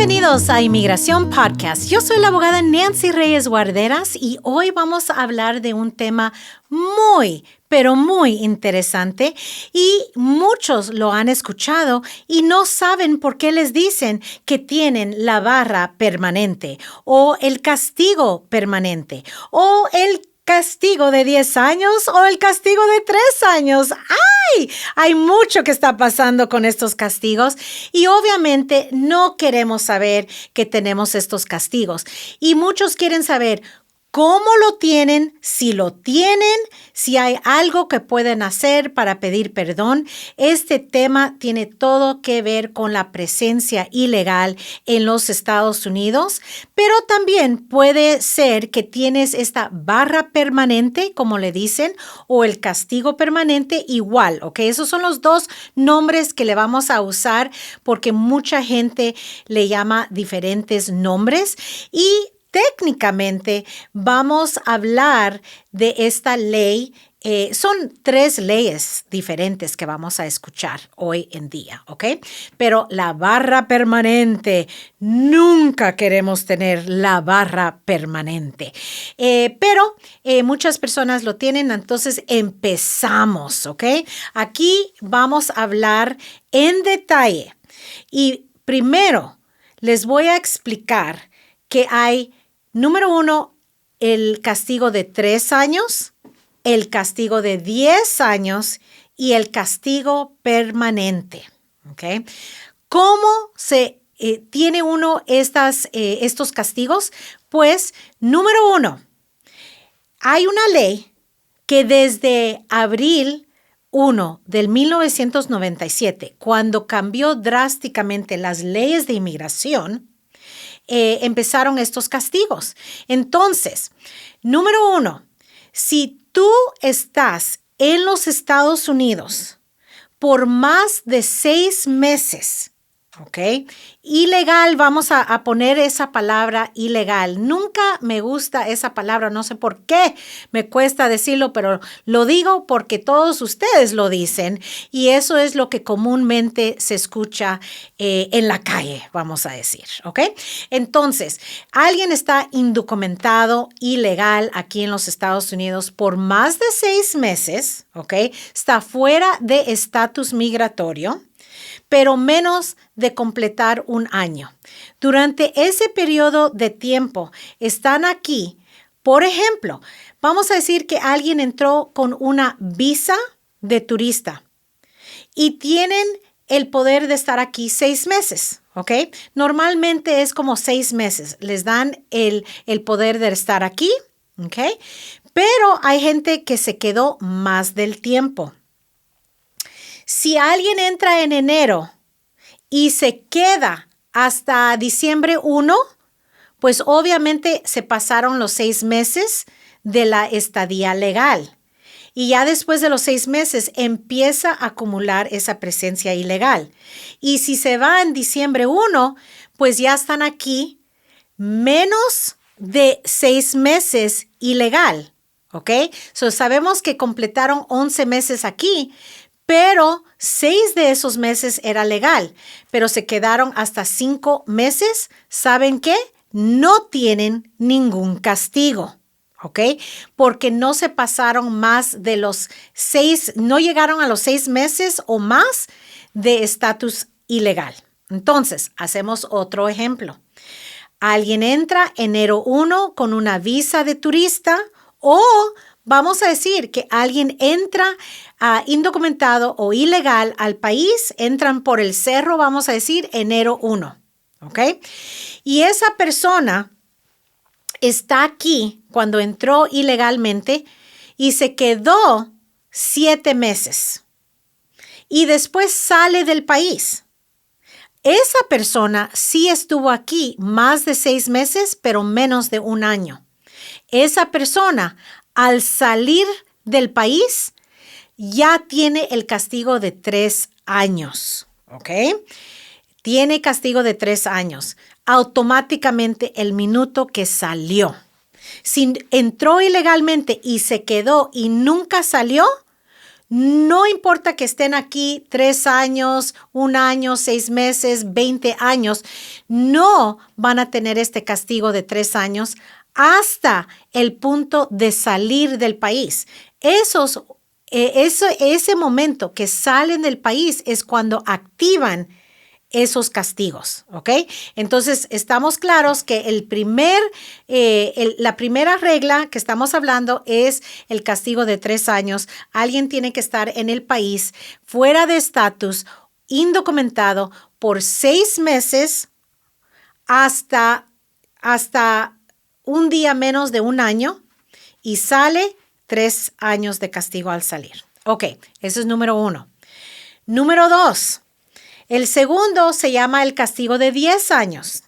Bienvenidos a Inmigración Podcast. Yo soy la abogada Nancy Reyes Guarderas y hoy vamos a hablar de un tema pero muy interesante y muchos lo han escuchado y no saben por qué les dicen que tienen la barra permanente o el castigo permanente o el castigo de 10 años o el castigo de 3 años. ¡Ay! Hay mucho que está pasando con estos castigos y obviamente no queremos saber que tenemos estos castigos. Y muchos quieren saber cómo lo tienen, si hay algo que pueden hacer para pedir perdón. Este tema tiene todo que ver con la presencia ilegal en los Estados Unidos, pero también puede ser que tienes esta barra permanente, como le dicen, o el castigo permanente igual, ¿ok? Esos son los dos nombres que le vamos a usar porque mucha gente le llama diferentes nombres y técnicamente vamos a hablar de esta ley. Son 3 leyes diferentes que vamos a escuchar hoy en día, ¿ok? Pero la barra permanente, nunca queremos tener la barra permanente. Pero muchas personas lo tienen, entonces empezamos, ¿ok? Aquí vamos a hablar en detalle. Y primero les voy a explicar que hay, número 1, el castigo de 3 años, el castigo de 10 años y el castigo permanente. ¿Okay? ¿Cómo se tiene uno estos castigos? Pues, número 1, hay una ley que desde abril 1 del 1997, cuando cambió drásticamente las leyes de inmigración, empezaron estos castigos. Entonces, número 1, si tú estás en los Estados Unidos por más de 6 meses, ¿ok? Ilegal, vamos a poner esa palabra ilegal. Nunca me gusta esa palabra, no sé por qué me cuesta decirlo, pero lo digo porque todos ustedes lo dicen y eso es lo que comúnmente se escucha en la calle, vamos a decir, ¿ok? Entonces, alguien está indocumentado, ilegal aquí en los Estados Unidos por más de 6 meses, ¿ok? Está fuera de estatus migratorio, pero menos de completar 1 año. Durante ese periodo de tiempo están aquí, por ejemplo, vamos a decir que alguien entró con una visa de turista y tienen el poder de estar aquí 6 meses, ¿ok? Normalmente es como 6 meses, les dan el poder de estar aquí, ¿ok? Pero hay gente que se quedó más del tiempo. Si alguien entra en enero y se queda hasta diciembre 1, pues obviamente se pasaron los 6 meses de la estadía legal. Y ya después de los 6 meses empieza a acumular esa presencia ilegal. Y si se va en diciembre 1, pues ya están aquí menos de 6 meses ilegal. ¿Ok? So sabemos que completaron 11 meses aquí, pero 6 de esos meses era legal, pero se quedaron hasta 5 meses. ¿Saben qué? No tienen ningún castigo, ¿ok? Porque no se pasaron más de los 6, no llegaron a los 6 meses o más de estatus ilegal. Entonces, hacemos otro ejemplo. Alguien entra enero 1 con una visa de turista o vamos a decir que alguien entra indocumentado o ilegal al país, entran por el cerro, vamos a decir, enero 1, ¿ok? Y esa persona está aquí cuando entró ilegalmente y se quedó 7 meses y después sale del país. Esa persona sí estuvo aquí más de 6 meses, pero menos de 1 año. Esa persona, al salir del país, ya tiene el castigo de 3 años, ¿ok? Tiene castigo de 3 años, automáticamente el minuto que salió. Si entró ilegalmente y se quedó y nunca salió, No importa que estén aquí 3 años, 1 año, 6 meses, 20 años, no van a tener este castigo de 3 años hasta el punto de salir del país. Ese momento que salen del país es cuando activan esos castigos, ¿ok? Entonces, estamos claros que la primera regla que estamos hablando es el castigo de 3 años. Alguien tiene que estar en el país fuera de estatus, indocumentado, por 6 meses hasta un día menos de 1 año y sale 3 años de castigo al salir. Ok, eso es número 1. Número 2. El segundo se llama el castigo de 10 años.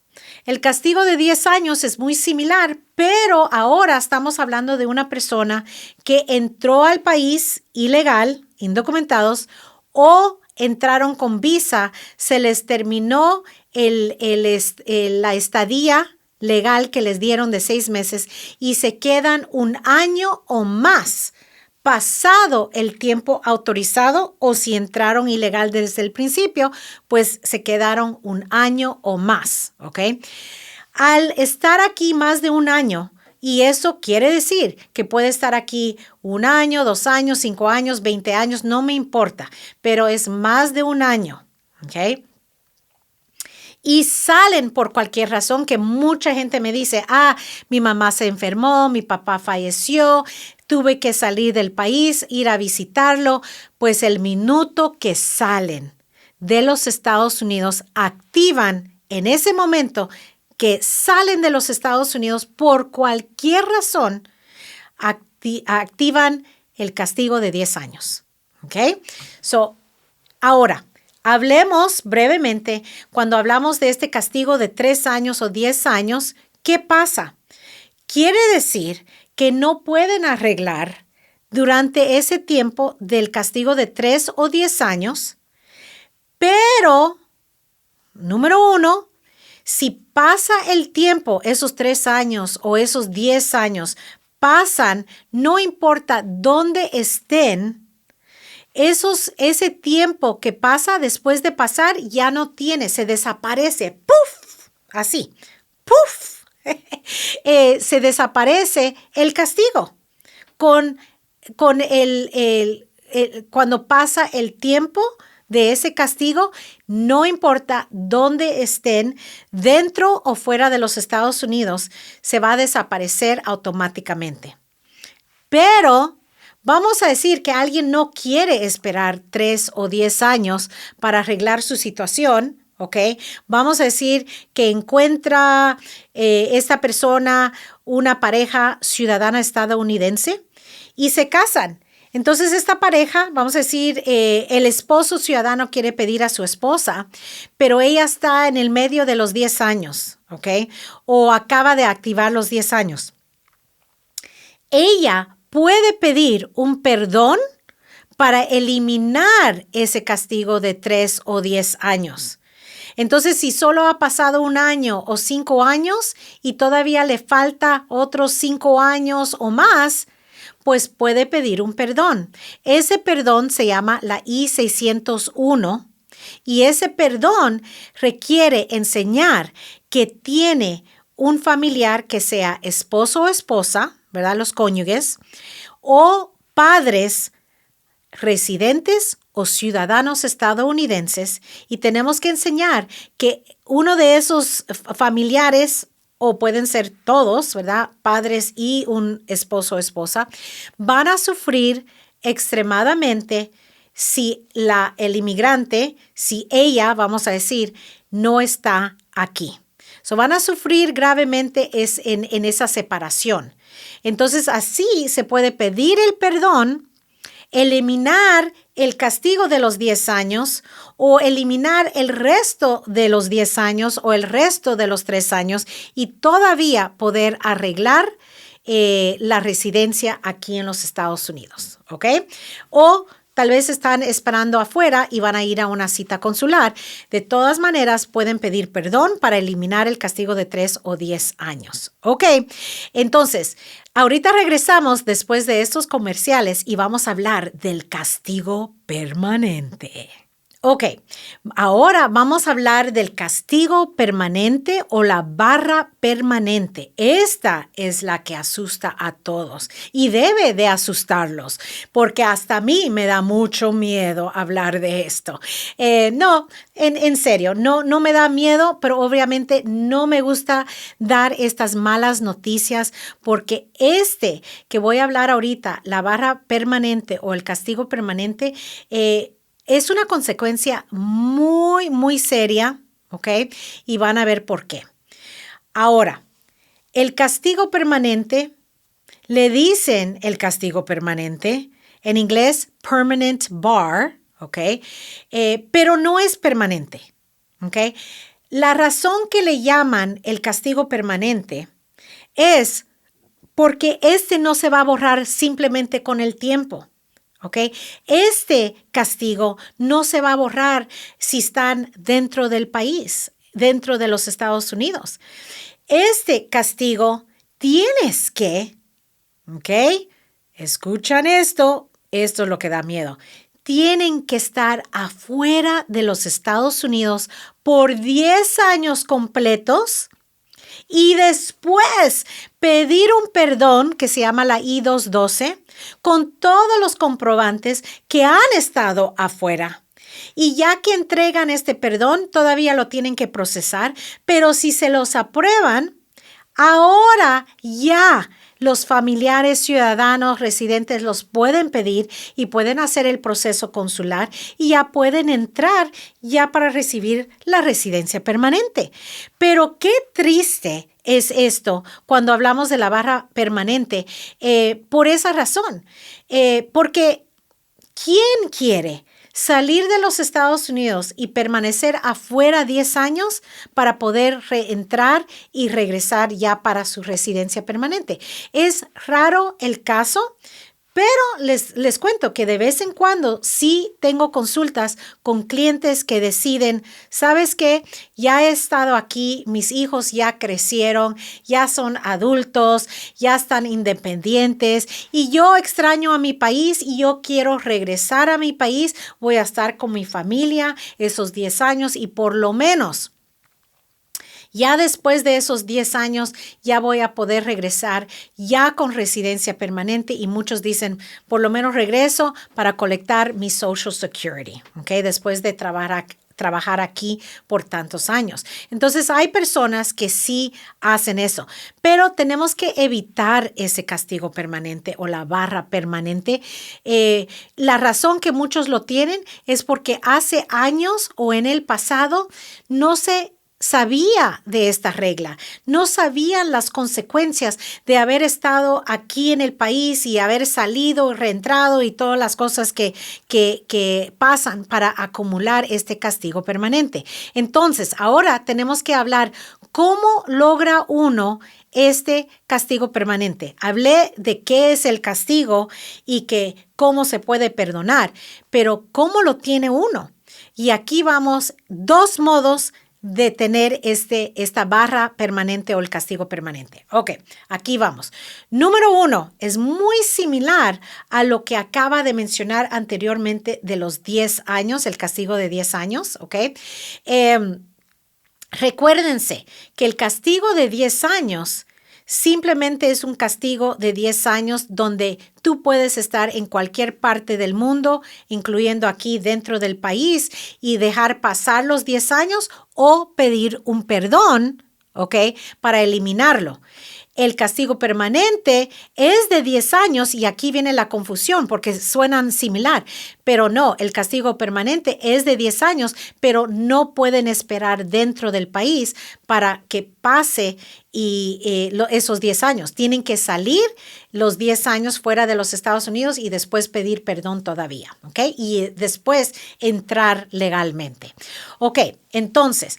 El castigo de 10 años es muy similar, pero ahora estamos hablando de una persona que entró al país ilegal, indocumentados, o entraron con visa, se les terminó la estadía legal que les dieron de 6 meses y se quedan 1 año o más pasado el tiempo autorizado, o si entraron ilegal desde el principio, pues se quedaron 1 año o más, ¿ok? Al estar aquí más de 1 año, y eso quiere decir que puede estar aquí 1 año, 2 años, 5 años, 20 años, no me importa, pero es más de 1 año, ¿ok? Y salen por cualquier razón, que mucha gente me dice, mi mamá se enfermó, mi papá falleció, tuve que salir del país, ir a visitarlo. Pues el minuto que salen de los Estados Unidos, activan en ese momento que salen de los Estados Unidos por cualquier razón, activan el castigo de 10 años. ¿Ok? Ahora, hablemos brevemente, cuando hablamos de este castigo de 3 años o 10 años, ¿qué pasa? Quiere decir que no pueden arreglar durante ese tiempo del castigo de 3 o 10 años, pero, número 1, si pasa el tiempo, esos 3 años o esos 10 años pasan, no importa dónde estén, ese tiempo que pasa después de pasar ya no tiene, se desaparece, ¡puf! Así, ¡puf! Se desaparece el castigo cuando pasa el tiempo de ese castigo, no importa dónde estén, dentro o fuera de los Estados Unidos, se va a desaparecer automáticamente. Pero vamos a decir que alguien no quiere esperar 3 o 10 años para arreglar su situación, ¿ok? Vamos a decir que encuentra esta persona una pareja ciudadana estadounidense y se casan. Entonces, esta pareja, vamos a decir, el esposo ciudadano quiere pedir a su esposa, pero ella está en el medio de los 10 años, ¿ok? O acaba de activar los 10 años. Ella puede pedir un perdón para eliminar ese castigo de 3 o 10 años. Entonces, si solo ha pasado 1 año o 5 años y todavía le falta otros 5 años o más, pues puede pedir un perdón. Ese perdón se llama la I-601 y ese perdón requiere enseñar que tiene un familiar que sea esposo o esposa, ¿verdad? Los cónyuges, o padres residentes o ciudadanos estadounidenses, y tenemos que enseñar que uno de esos familiares, o pueden ser todos, ¿verdad? Padres y un esposo o esposa, van a sufrir extremadamente si el inmigrante, si ella, vamos a decir, no está aquí. Van a sufrir gravemente en esa separación. Entonces, así se puede pedir el perdón, eliminar el castigo de los 10 años o eliminar el resto de los 10 años o el resto de los 3 años y todavía poder arreglar la residencia aquí en los Estados Unidos, ¿ok? O tal vez están esperando afuera y van a ir a una cita consular. De todas maneras, pueden pedir perdón para eliminar el castigo de 3 o 10 años. Ok, entonces, ahorita regresamos después de estos comerciales y vamos a hablar del castigo permanente. Ok, ahora vamos a hablar del castigo permanente o la barra permanente. Esta es la que asusta a todos y debe de asustarlos porque hasta a mí me da mucho miedo hablar de esto. No, en serio, no me da miedo, pero obviamente no me gusta dar estas malas noticias porque que voy a hablar ahorita, la barra permanente o el castigo permanente, es una consecuencia muy, muy seria, ¿ok? Y van a ver por qué. Ahora, el castigo permanente, le dicen el castigo permanente, en inglés permanent bar, ¿ok? Pero no es permanente, ¿ok? La razón que le llaman el castigo permanente es porque no se va a borrar simplemente con el tiempo. ¿Ok? Este castigo no se va a borrar si están dentro del país, dentro de los Estados Unidos. Este castigo tienes que, ¿ok? Escuchan esto es lo que da miedo. Tienen que estar afuera de los Estados Unidos por 10 años completos y después pedir un perdón que se llama la I-212 con todos los comprobantes que han estado afuera. Y ya que entregan este perdón, todavía lo tienen que procesar, pero si se los aprueban, ahora ya los familiares, ciudadanos, residentes los pueden pedir y pueden hacer el proceso consular y ya pueden entrar ya para recibir la residencia permanente. Pero qué triste es esto cuando hablamos de la barra permanente, por esa razón, porque ¿quién quiere salir de los Estados Unidos y permanecer afuera 10 años para poder reentrar y regresar ya para su residencia permanente? Es raro el caso, pero les cuento que de vez en cuando sí tengo consultas con clientes que deciden, ¿sabes qué? Ya he estado aquí, mis hijos ya crecieron, ya son adultos, ya están independientes y yo extraño a mi país y yo quiero regresar a mi país, voy a estar con mi familia esos 10 años y por lo menos ya después de esos 10 años ya voy a poder regresar ya con residencia permanente y muchos dicen, por lo menos regreso para colectar mi Social Security, ¿ok? Después de trabajar aquí por tantos años. Entonces, hay personas que sí hacen eso, pero tenemos que evitar ese castigo permanente o la barra permanente. La razón que muchos lo tienen es porque hace años o en el pasado no se sabía de esta regla, no sabían las consecuencias de haber estado aquí en el país y haber salido, reentrado y todas las cosas que pasan para acumular este castigo permanente. Entonces, ahora tenemos que hablar cómo logra uno este castigo permanente. Hablé de qué es el castigo y que cómo se puede perdonar, pero ¿cómo lo tiene uno? Y aquí vamos, 2 modos de tener esta barra permanente o el castigo permanente. Ok, aquí vamos. Número 1, es muy similar a lo que acaba de mencionar anteriormente de los 10 años, el castigo de 10 años, ok. Recuérdense que el castigo de 10 años simplemente es un castigo de 10 años donde tú puedes estar en cualquier parte del mundo, incluyendo aquí dentro del país, y dejar pasar los 10 años o pedir un perdón, ¿ok? Para eliminarlo. El castigo permanente es de 10 años y aquí viene la confusión porque suenan similar, pero no, el castigo permanente es de 10 años, pero no pueden esperar dentro del país para que pase esos 10 años. Tienen que salir los 10 años fuera de los Estados Unidos y después pedir perdón todavía, ¿ok? Y después entrar legalmente. Ok, entonces,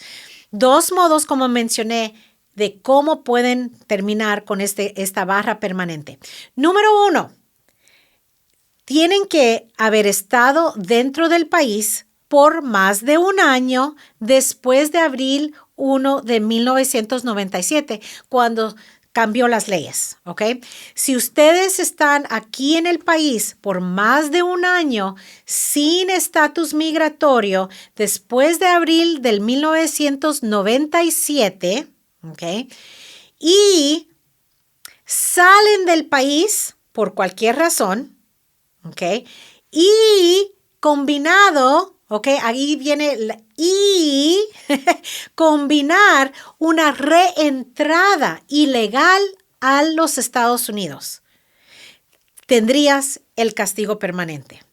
2 modos como mencioné de cómo pueden terminar con esta barra permanente. Número 1, tienen que haber estado dentro del país por más de un año después de abril 1 de 1997, cuando cambió las leyes, ¿ok? Si ustedes están aquí en el país por más de un año sin estatus migratorio después de abril del 1997, ¿ok? Y salen del país por cualquier razón, ¿ok? Y combinado, ¿ok? Ahí viene combinar una reentrada ilegal a los Estados Unidos. Tendrías el castigo permanente.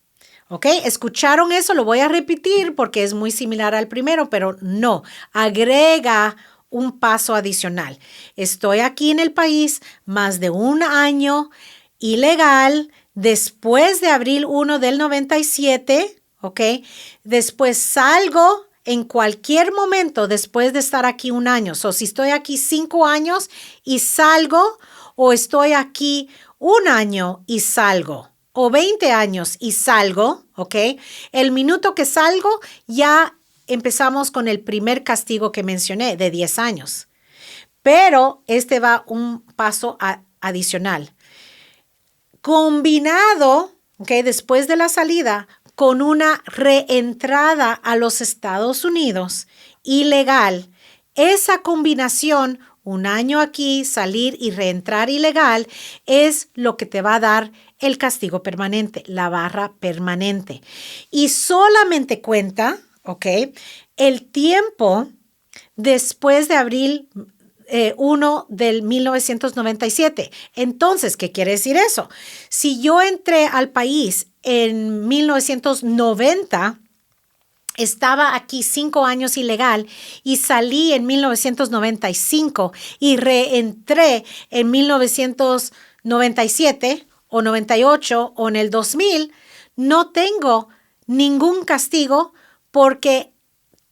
¿Ok? ¿Escucharon eso? Lo voy a repetir porque es muy similar al primero, pero no. Agrega un paso adicional. Estoy aquí en el país más de un año ilegal después de abril 1 del 97, ¿ok? Después salgo en cualquier momento después de estar aquí un año. Si estoy aquí 5 años y salgo, o estoy aquí un año y salgo, o 20 años y salgo, ¿ok? El minuto que salgo ya empezamos con el primer castigo que mencioné de 10 años. Pero este va un paso adicional. Combinado, ¿ok? Después de la salida, con una reentrada a los Estados Unidos ilegal. Esa combinación, un año aquí, salir y reentrar ilegal, es lo que te va a dar el castigo permanente, la barra permanente. Y solamente cuenta, ¿ok? El tiempo después de abril 1 del 1997. Entonces, ¿qué quiere decir eso? Si yo entré al país en 1990, estaba aquí 5 años ilegal y salí en 1995 y reentré en 1997 o 98 o en el 2000, no tengo ningún castigo porque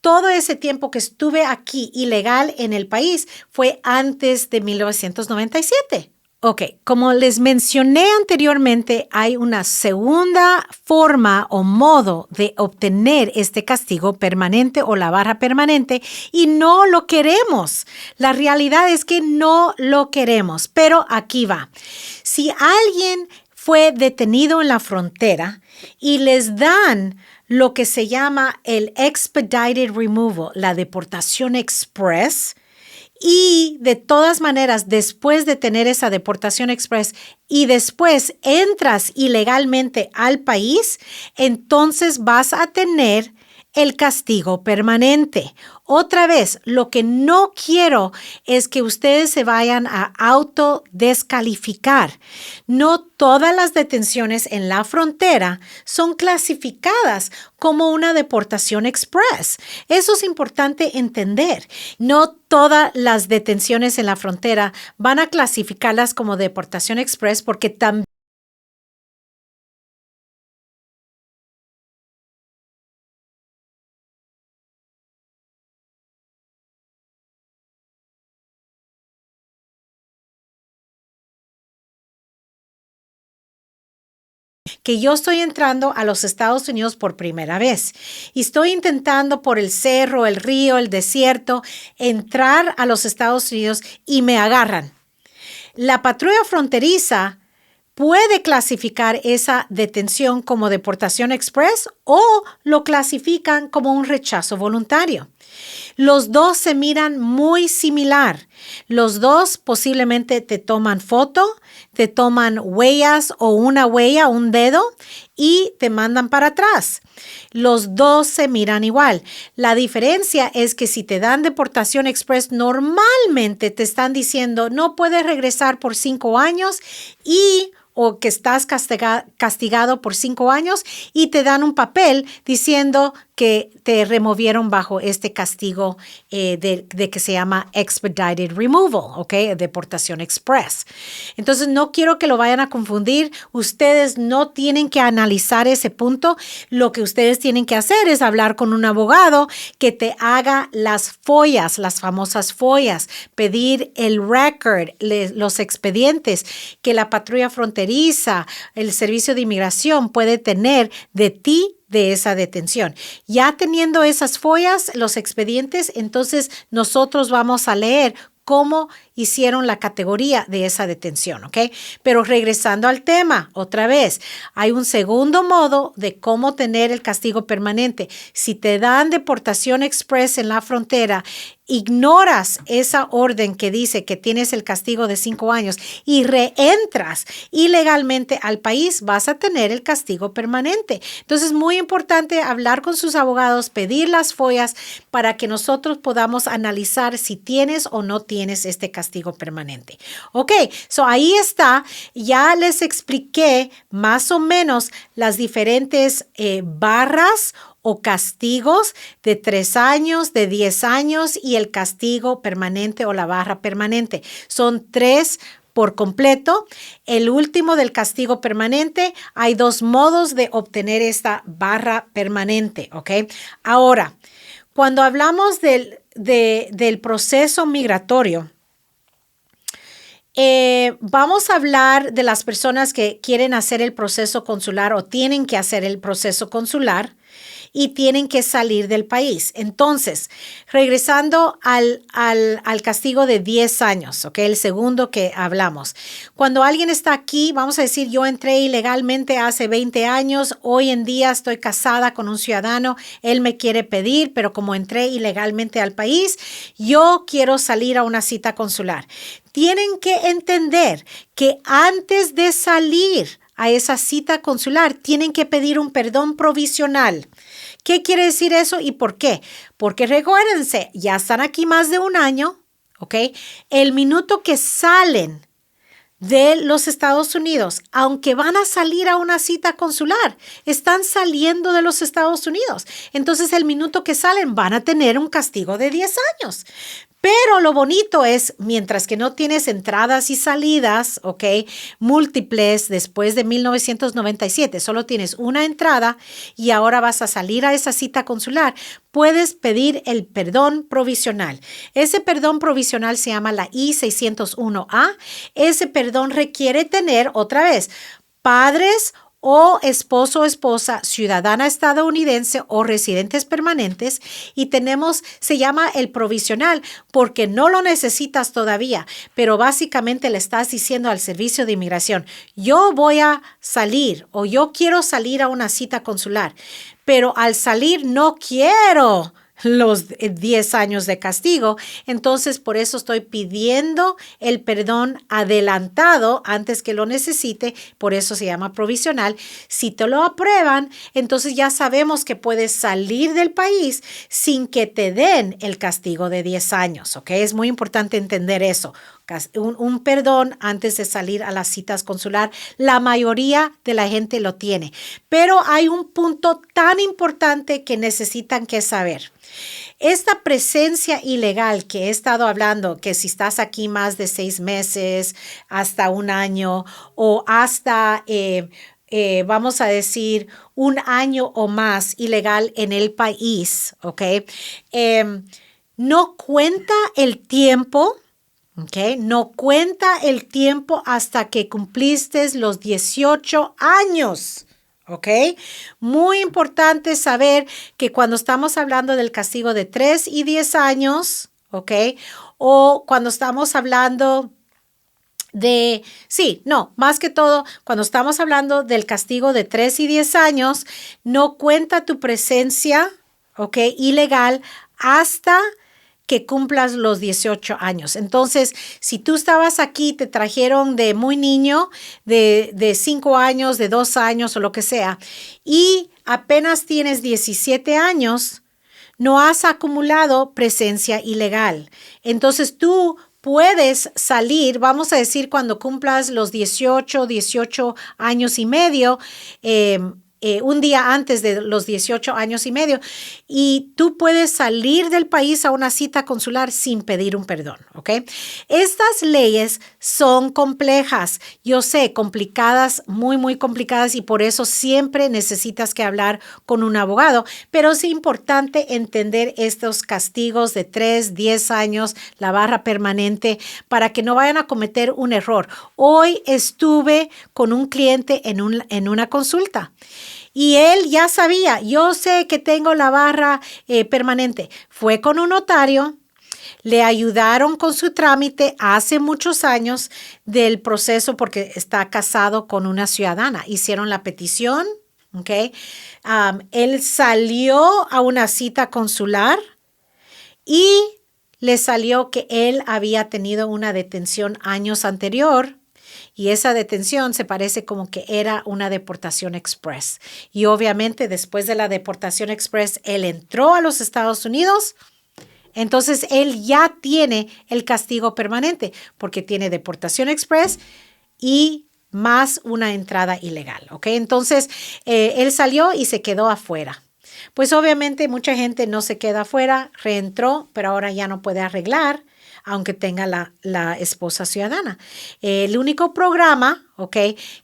todo ese tiempo que estuve aquí ilegal en el país fue antes de 1997. Ok, como les mencioné anteriormente, hay una segunda forma o modo de obtener este castigo permanente o la barra permanente y no lo queremos. La realidad es que no lo queremos, pero aquí va. Si alguien fue detenido en la frontera y les dan lo que se llama el expedited removal, la deportación express, y de todas maneras, después de tener esa deportación express y después entras ilegalmente al país, entonces vas a tener el castigo permanente. Otra vez, lo que no quiero es que ustedes se vayan a autodescalificar. No todas las detenciones en la frontera son clasificadas como una deportación express. Eso es importante entender. No todas las detenciones en la frontera van a clasificarlas como deportación express porque también que yo estoy entrando a los Estados Unidos por primera vez y estoy intentando por el cerro, el río, el desierto, entrar a los Estados Unidos y me agarran. La patrulla fronteriza puede clasificar esa detención como deportación express o lo clasifican como un rechazo voluntario. Los dos se miran muy similar. Los dos posiblemente te toman foto, te toman huellas o una huella, un dedo y te mandan para atrás. Los dos se miran igual. La diferencia es que si te dan deportación express, normalmente te están diciendo no puedes regresar por 5 años o que estás castigado por 5 años y te dan un papel diciendo que te removieron bajo este castigo de que se llama expedited removal, ¿ok? Deportación express. Entonces, no quiero que lo vayan a confundir. Ustedes no tienen que analizar ese punto. Lo que ustedes tienen que hacer es hablar con un abogado que te haga las follas, las famosas follas, pedir el record, los expedientes que la patrulla fronteriza fronteriza, el Servicio de Inmigración puede tener de ti de esa detención. Ya teniendo esas follas, los expedientes, entonces nosotros vamos a leer cómo hicieron la categoría de esa detención, ¿ok? Pero regresando al tema, otra vez, hay un segundo modo de cómo tener el castigo permanente. Si te dan deportación express en la frontera, ignoras esa orden que dice que tienes el castigo de 5 años y reentras ilegalmente al país, vas a tener el castigo permanente. Entonces, es muy importante hablar con sus abogados, pedir las follas para que nosotros podamos analizar si tienes o no tienes este castigo permanente. Ok, ahí está. Ya les expliqué más o menos las diferentes barras o castigos de 3 años, de 10 años y el castigo permanente o la barra permanente. Son 3 por completo. El último del castigo permanente, hay 2 modos de obtener esta barra permanente, ¿ok? Ahora, cuando hablamos del proceso migratorio, vamos a hablar de las personas que quieren hacer el proceso consular o tienen que hacer el proceso consular y tienen que salir del país. Entonces, regresando al castigo de 10 años, ¿ok? El segundo que hablamos. Cuando alguien está aquí, vamos a decir, yo entré ilegalmente hace 20 años, hoy en día estoy casada con un ciudadano, él me quiere pedir, pero como entré ilegalmente al país, yo quiero salir a una cita consular. Tienen que entender que antes de salir a esa cita consular, tienen que pedir un perdón provisional. ¿Qué quiere decir eso y por qué? Porque recuérdense, ya están aquí más de un año, ¿ok? El minuto que salen de los Estados Unidos, aunque van a salir a una cita consular, están saliendo de los Estados Unidos. Entonces, el minuto que salen van a tener un castigo de 10 años. Pero lo bonito es, mientras que no tienes entradas y salidas, ¿ok? Múltiples después de 1997, solo tienes una entrada y ahora vas a salir a esa cita consular, puedes pedir el perdón provisional. Ese perdón provisional se llama la I-601A. Ese perdón requiere tener, otra vez, padres o esposo o esposa ciudadana estadounidense o residentes permanentes y se llama el provisional porque no lo necesitas todavía, pero básicamente le estás diciendo al Servicio de Inmigración, yo voy a salir o yo quiero salir a una cita consular, pero al salir no quiero los 10 años de castigo. Entonces, por eso estoy pidiendo el perdón adelantado antes que lo necesite. Por eso se llama provisional. Si te lo aprueban, entonces ya sabemos que puedes salir del país sin que te den el castigo de 10 años. ¿Ok? Es muy importante entender eso. Un perdón antes de salir a las citas consular. La mayoría de la gente lo tiene. Pero hay un punto tan importante que necesitan que saber. Esta presencia ilegal que he estado hablando, que si estás aquí más de 6 meses, hasta un año o hasta, vamos a decir, un año o más ilegal en el país, ¿ok? No cuenta el tiempo. Okay. No cuenta el tiempo hasta que cumpliste los 18 años. ¿Ok? Muy importante saber que cuando estamos hablando del castigo de 3 y 10 años, ¿ok? O cuando estamos hablando más que todo, cuando estamos hablando del castigo de 3 y 10 años, no cuenta tu presencia, ¿ok? Ilegal hasta que cumplas los 18 años. Entonces, si tú estabas aquí, te trajeron de muy niño, de 5 años, de 2 años o lo que sea, y apenas tienes 17 años, no has acumulado presencia ilegal. Entonces, tú puedes salir, vamos a decir, cuando cumplas los 18 años y medio, un día antes de los 18 años y medio, y tú puedes salir del país a una cita consular sin pedir un perdón, ¿ok? Estas leyes son complejas, yo sé, complicadas, muy, muy complicadas, y por eso siempre necesitas que hablar con un abogado, pero es importante entender estos castigos de 3, 10 años, la barra permanente, para que no vayan a cometer un error. Hoy estuve con un cliente en una consulta. Y él ya sabía, yo sé que tengo la barra permanente. Fue con un notario, le ayudaron con su trámite hace muchos años del proceso porque está casado con una ciudadana. Hicieron la petición, ¿ok? Él salió a una cita consular y le salió que él había tenido una detención años anterior. Y esa detención se parece como que era una deportación express. Y obviamente después de la deportación express, él entró a los Estados Unidos. Entonces, él ya tiene el castigo permanente porque tiene deportación express y más una entrada ilegal. ¿Ok? Entonces, él salió y se quedó afuera. Pues obviamente mucha gente no se queda afuera, reentró, pero ahora ya no puede arreglar, aunque tenga la esposa ciudadana. El único programa, ¿ok?,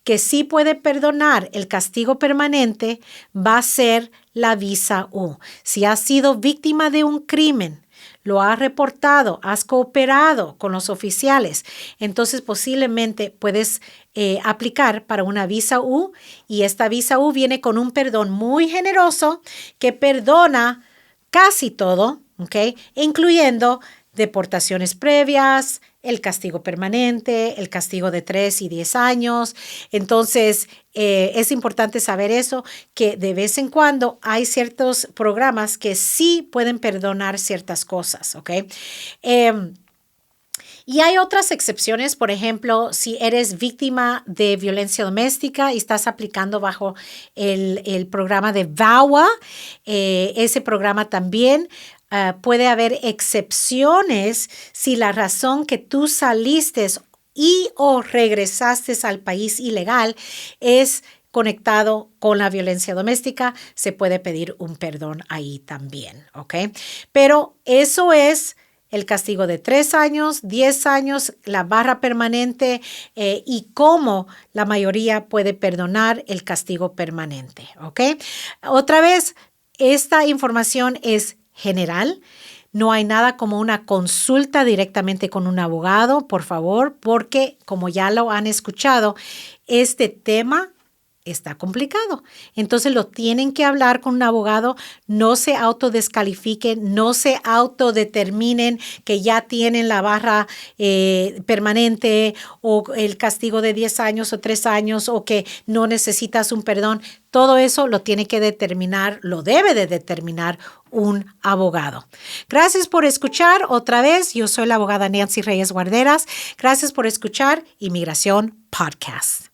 que sí puede perdonar el castigo permanente va a ser la visa U. Si has sido víctima de un crimen, lo has reportado, has cooperado con los oficiales, entonces posiblemente puedes aplicar para una visa U, y esta visa U viene con un perdón muy generoso que perdona casi todo, ¿ok?, incluyendo deportaciones previas, el castigo permanente, el castigo de 3 y 10 años. Entonces, es importante saber eso, que de vez en cuando hay ciertos programas que sí pueden perdonar ciertas cosas, ¿ok? Y hay otras excepciones, por ejemplo, si eres víctima de violencia doméstica y estás aplicando bajo el programa de VAWA, ese programa también puede haber excepciones si la razón que tú saliste y o regresaste al país ilegal es conectado con la violencia doméstica, se puede pedir un perdón ahí también, ¿ok? Pero eso es el castigo de 3 años, 10 años, la barra permanente y cómo la mayoría puede perdonar el castigo permanente, ¿ok? Otra vez, esta información es general. No hay nada como una consulta directamente con un abogado, por favor, porque como ya lo han escuchado, este tema está complicado. Entonces lo tienen que hablar con un abogado, no se autodescalifiquen, no se autodeterminen que ya tienen la barra permanente o el castigo de 10 años o 3 años o que no necesitas un perdón. Todo eso lo tiene que determinar, lo debe de determinar un abogado. Gracias por escuchar otra vez. Yo soy la abogada Nancy Reyes Guarderas. Gracias por escuchar Inmigración Podcast.